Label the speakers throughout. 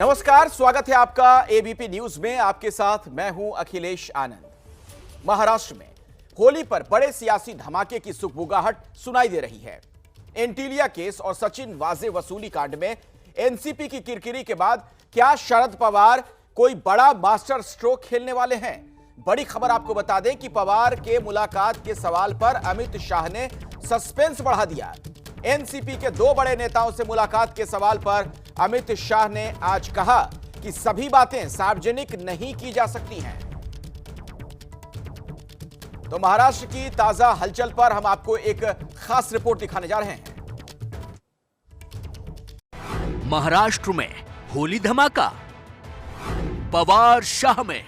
Speaker 1: नमस्कार, स्वागत है आपका एबीपी न्यूज में। आपके साथ मैं हूं अखिलेश आनंद। महाराष्ट्र में होली पर बड़े सियासी धमाके की सुगबुगाहट सुनाई दे रही है। एंटीलिया केस और सचिन वाजे वसूली कांड में एनसीपी की किरकिरी के बाद क्या शरद पवार कोई बड़ा मास्टर स्ट्रोक खेलने वाले हैं? बड़ी खबर आपको बता दें कि पवार के मुलाकात के सवाल पर अमित शाह ने सस्पेंस बढ़ा दिया। एनसीपी के दो बड़े नेताओं से मुलाकात के सवाल पर अमित शाह ने आज कहा कि सभी बातें सार्वजनिक नहीं की जा सकती हैं। तो महाराष्ट्र की ताजा हलचल पर हम आपको एक खास रिपोर्ट दिखाने जा रहे हैं।
Speaker 2: महाराष्ट्र में होली धमाका, पवार शाह में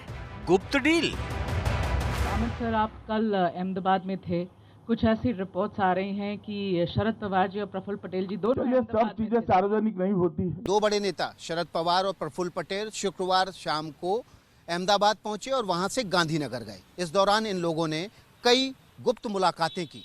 Speaker 2: गुप्त डील।
Speaker 3: अमित सर, आप कल अहमदाबाद में थे। कुछ ऐसी रिपोर्ट्स आ रही हैं कि शरद पवार जी और प्रफुल्ल पटेल जी दोनों
Speaker 4: ये सब चीजें सार्वजनिक नहीं होती है।
Speaker 5: दो बड़े नेता शरद पवार और प्रफुल्ल पटेल शुक्रवार शाम को अहमदाबाद पहुंचे और वहां से गांधीनगर गए। इस दौरान इन लोगों ने कई गुप्त मुलाकातें की।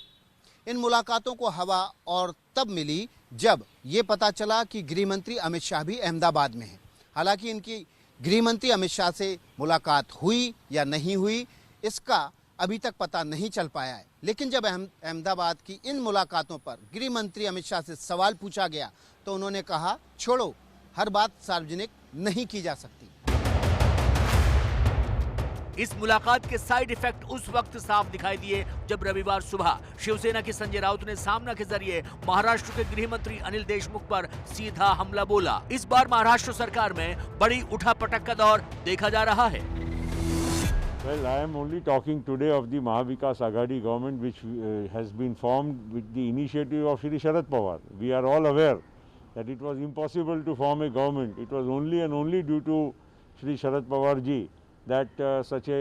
Speaker 5: इन मुलाकातों को हवा और तब मिली जब ये पता चला कि गृह मंत्री अमित शाह भी अहमदाबाद में हैं। हालांकि इनकी गृह मंत्री अमित शाह से मुलाकात हुई या नहीं हुई, इसका अभी तक पता नहीं चल पाया है। लेकिन जब अहमदाबाद की इन मुलाकातों पर गृह मंत्री अमित शाह से सवाल पूछा गया तो उन्होंने कहा, छोड़ो, हर बात सार्वजनिक नहीं की जा सकती।
Speaker 2: इस मुलाकात के साइड इफेक्ट उस वक्त साफ दिखाई दिए जब रविवार सुबह शिवसेना के संजय राउत ने सामना के जरिए महाराष्ट्र के गृह मंत्री अनिल देशमुख पर सीधा हमला बोला। इस बार महाराष्ट्र सरकार में बड़ी उठापटक का दौर देखा जा रहा है।
Speaker 4: Well, I am only talking today of the Mahavikas Aghadi government, which has been formed with the initiative of Shri Sharad Pawar. We are all aware that it was impossible to form a government. It was only and only due to Shri Sharad Pawar ji that such a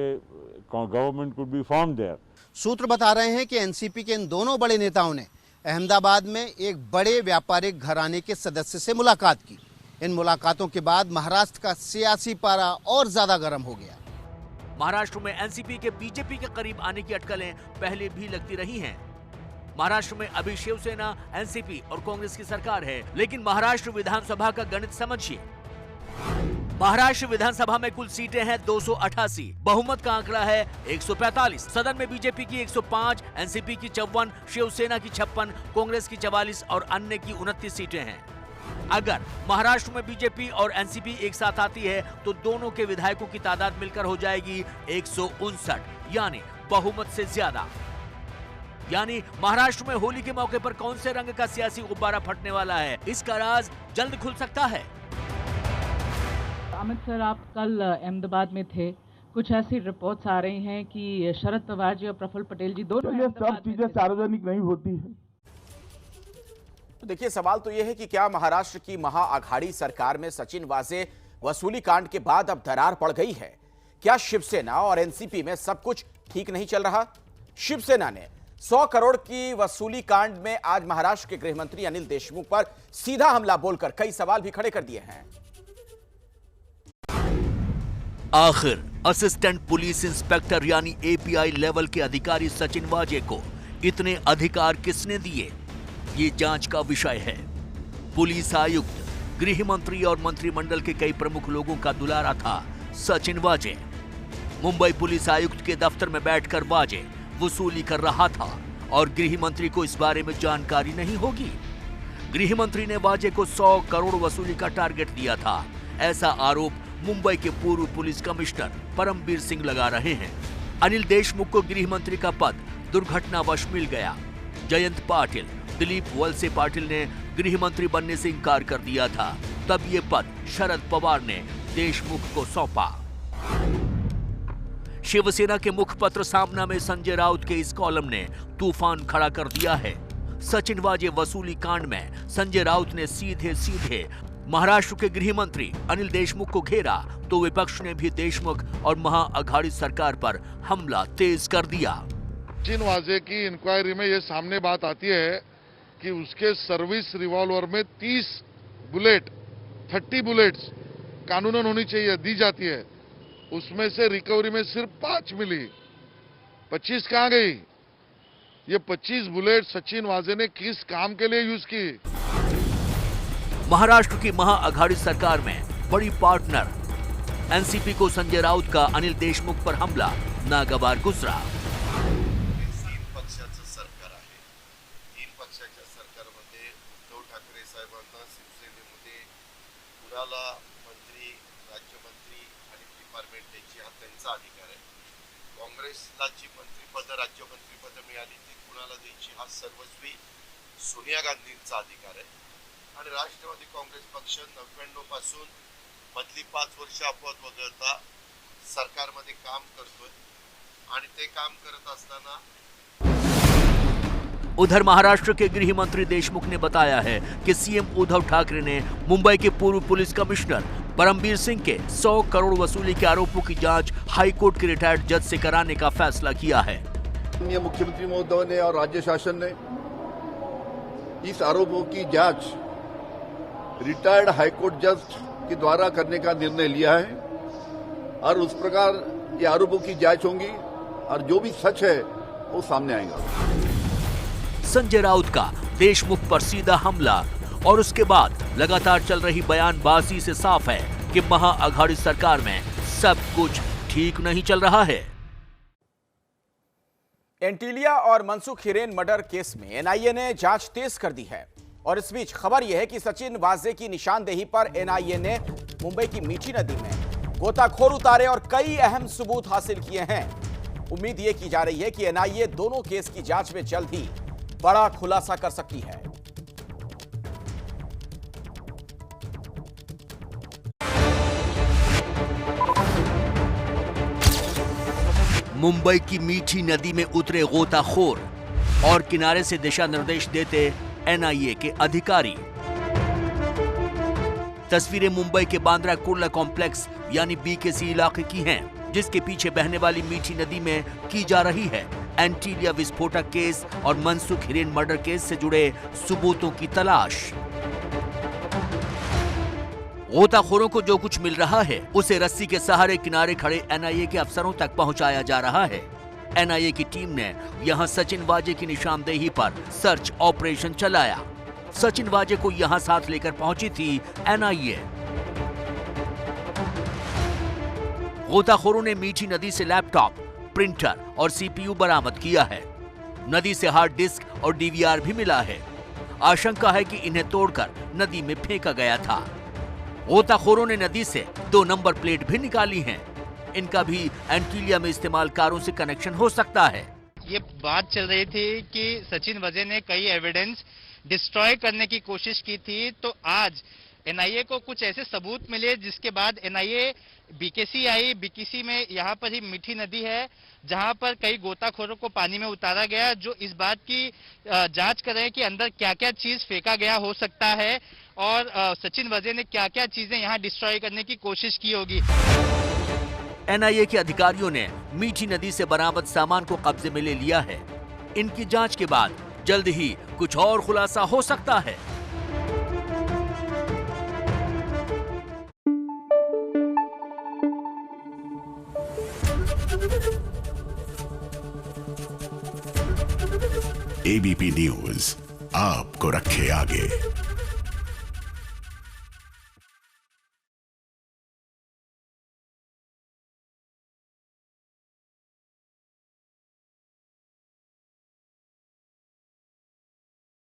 Speaker 4: government could be formed there.
Speaker 5: सूत्र बता रहे हैं कि NCP के इन दोनों बड़े नेताओं ने अहमदाबाद में एक बड़े व्यापारिक घराने के सदस्य से मुलाकात की। इन मुलाकातों के बाद महाराष्ट्र का सियासी पारा और ज्यादा गर्म हो गया।
Speaker 2: महाराष्ट्र में एनसीपी के बीजेपी के करीब आने की अटकलें पहले भी लगती रही हैं। महाराष्ट्र में अभी शिवसेना, एनसीपी और कांग्रेस की सरकार है, लेकिन महाराष्ट्र विधानसभा का गणित समझिए। महाराष्ट्र विधानसभा में कुल सीटें हैं 288, बहुमत का आंकड़ा है 145। सदन में बीजेपी की 105, एनसीपी की 54, शिवसेना की 56, कांग्रेस की 44 और अन्य की 29 सीटें हैं। अगर महाराष्ट्र में बीजेपी और एनसीपी एक साथ आती है तो दोनों के विधायकों की तादाद मिलकर हो जाएगी 159, यानी बहुमत से ज्यादा। यानी महाराष्ट्र में होली के मौके पर कौन से रंग का सियासी गुब्बारा फटने वाला है, इसका राज जल्द खुल सकता है।
Speaker 3: अमित सर, आप कल अहमदाबाद में थे। कुछ ऐसी रिपोर्ट्स आ रही हैं कि शरद पवार जी और प्रफुल्ल पटेल जी दोनों
Speaker 4: ये सब चीजें सार्वजनिक नहीं होती है।
Speaker 1: तो देखिए, सवाल तो यह है कि क्या महाराष्ट्र की महाअघाड़ी सरकार में सचिन वाजे वसूली कांड के बाद अब दरार पड़ गई है? क्या शिवसेना और एनसीपी में सब कुछ ठीक नहीं चल रहा? शिवसेना ने 100 करोड़ की वसूली कांड में आज महाराष्ट्र के गृह मंत्री अनिल देशमुख पर सीधा हमला बोलकर कई सवाल भी खड़े कर दिए हैं।
Speaker 2: आखिर असिस्टेंट पुलिस इंस्पेक्टर यानी एपीआई लेवल के अधिकारी सचिन वाजे को इतने अधिकार किसने दिए, ये जांच का विषय है। पुलिस आयुक्त, गृह मंत्री और मंत्रिमंडल के कई प्रमुख लोगों का दुलारा था सचिन वाजे। मुंबई पुलिस आयुक्त के दफ्तर में बैठकर वाजे वसूली कर रहा था और गृह मंत्री को इस बारे में जानकारी नहीं होगी। गृह मंत्री ने वाजे को 100 करोड़ वसूली का टारगेट दिया था, ऐसा आरोप मुंबई के पूर्व पुलिस कमिश्नर परमबीर सिंह लगा रहे हैं। अनिल देशमुख को गृह मंत्री का पद दुर्घटनावश मिल गया। जयंत पाटिल, दिलीप वलसे पाटिल ने गृह मंत्री बनने से इंकार कर दिया था। तब ये पद शरद पवार ने देशमुख को सौंपा। शिवसेना के मुखपत्र सामना में संजय राउत के इस कॉलम ने तूफान खड़ा कर दिया है। सचिन वाजे वसूली कांड में संजय राउत ने सीधे सीधे महाराष्ट्र के गृह मंत्री अनिल देशमुख को घेरा तो विपक्ष ने भी देशमुख और महाअघाड़ी सरकार पर हमला तेज कर दिया।
Speaker 6: सचिन वाजे की इंक्वायरी में ये सामने बात आती है कि उसके सर्विस रिवॉल्वर में 30 बुलेट्स कानूनन होनी चाहिए, दी जाती है। उसमें से रिकवरी में सिर्फ 5 मिली, 25 कहां गई? ये 25 बुलेट सचिन वाजे ने किस काम के लिए यूज की?
Speaker 2: महाराष्ट्र की महाअघाड़ी सरकार में बड़ी पार्टनर। एनसीपी को संजय राउत का अनिल देशमुख पर हमला नागवार गुजरा।
Speaker 7: तीन पक्षाचं सरकार आहे. तीन पक्षाच्या सरकारमध्ये उद्धव ठाकरे साहेबांना शिवसेनेमध्ये कुणाला मंत्री, राज्यमंत्री आणि डिपार्टमेंट द्यायची हा त्यांचा अधिकार आहे. काँग्रेसला जी मंत्रिपद, राज्यमंत्रीपद मिळाली ती कुणाला द्यायची हा सर्वस्वी सोनिया गांधींचा अधिकार आहे. आणि राष्ट्रवादी काँग्रेस पक्ष 99 पासून मधली 5 वर्ष अपवाद वगळता सरकारमध्ये काम करतोय आणि ते काम करत असताना
Speaker 2: उधर महाराष्ट्र के गृह मंत्री देशमुख ने बताया है कि सीएम उद्धव ठाकरे ने मुंबई के पूर्व पुलिस कमिश्नर परमबीर सिंह के 100 करोड़ वसूली के आरोपों की जांच हाईकोर्ट के रिटायर्ड जज से कराने का फैसला किया है।
Speaker 7: माननीय मुख्यमंत्री महोदय ने और राज्य शासन ने इस आरोपों की जांच रिटायर्ड हाईकोर्ट जज के द्वारा करने का निर्णय लिया है और उस प्रकार ये आरोपों की जांच होगी और जो भी सच है वो सामने आएगा।
Speaker 2: संजय राउत का देशमुख पर सीधा हमला और उसके बाद लगातार चल रही बयानबाजी से साफ है कि महाअघाड़ी सरकार में सब कुछ ठीक नहीं चल रहा है।
Speaker 1: एंटीलिया और मनसुख हिरेन मर्डर केस में एनआईए ने जांच तेज कर दी है और इस बीच खबर यह है कि सचिन वाजे की निशानदेही पर एनआईए ने मुंबई की मीठी नदी में गोताखोर उतारे और कई अहम सबूत हासिल किए हैं। उम्मीद यह की जा रही है कि एनआईए दोनों केस की जांच में जल्द ही बड़ा खुलासा कर सकती है।
Speaker 2: मुंबई की मीठी नदी में उतरे गोताखोर और किनारे से दिशा निर्देश देते एनआईए के अधिकारी। तस्वीरें मुंबई के बांद्रा कुर्ला कॉम्प्लेक्स यानी बीकेसी इलाके की हैं, जिसके पीछे बहने वाली मीठी नदी में की जा रही है एंटीलिया विस्फोटक केस और मनसुख हिरेन मर्डर केस से जुड़े सबूतों की तलाश। गोताखोरों को जो कुछ मिल रहा है उसे रस्सी के सहारे किनारे खड़े एनआईए के अफसरों तक पहुंचाया जा रहा है। एनआईए की टीम ने यहां सचिन वाजे की निशानदेही पर सर्च ऑपरेशन चलाया। सचिन वाजे को यहां साथ लेकर पहुंची थी एनआईए। गोताखोरों ने मीठी नदी से लैपटॉप, प्रिंटर और सीपीयू बरामद किया है। नदी से हार्ड डिस्क और डीवीआर भी मिला है। आशंका है कि इन्हें तोड़कर नदी में फेंका गया था। गोताखोरों ने नदी से 2 नंबर प्लेट भी निकाली हैं। इनका भी एंटीलिया में इस्तेमाल कारों से कनेक्शन हो सकता है।
Speaker 8: ये बात चल रही थी कि सचिन वाजे ने कई एविडेंस डिस्ट्रॉय करने की कोशिश की थी, तो आज एनआईए को कुछ ऐसे सबूत मिले जिसके बाद एनआईए बीकेसी आई। बीकेसी में यहाँ पर ही मीठी नदी है जहाँ पर कई गोताखोरों को पानी में उतारा गया, जो इस बात की जांच कर रहे हैं कि अंदर क्या क्या चीज फेंका गया हो सकता है और सचिन वाजे ने क्या क्या चीजें यहाँ डिस्ट्रॉय करने की कोशिश की होगी।
Speaker 2: एनआईए के अधिकारियों ने मीठी नदी से बरामद सामान को कब्जे में ले लिया है। इनकी जांच के बाद जल्द ही कुछ और खुलासा हो सकता है।
Speaker 9: एबीपी न्यूज आपको रखे आगे।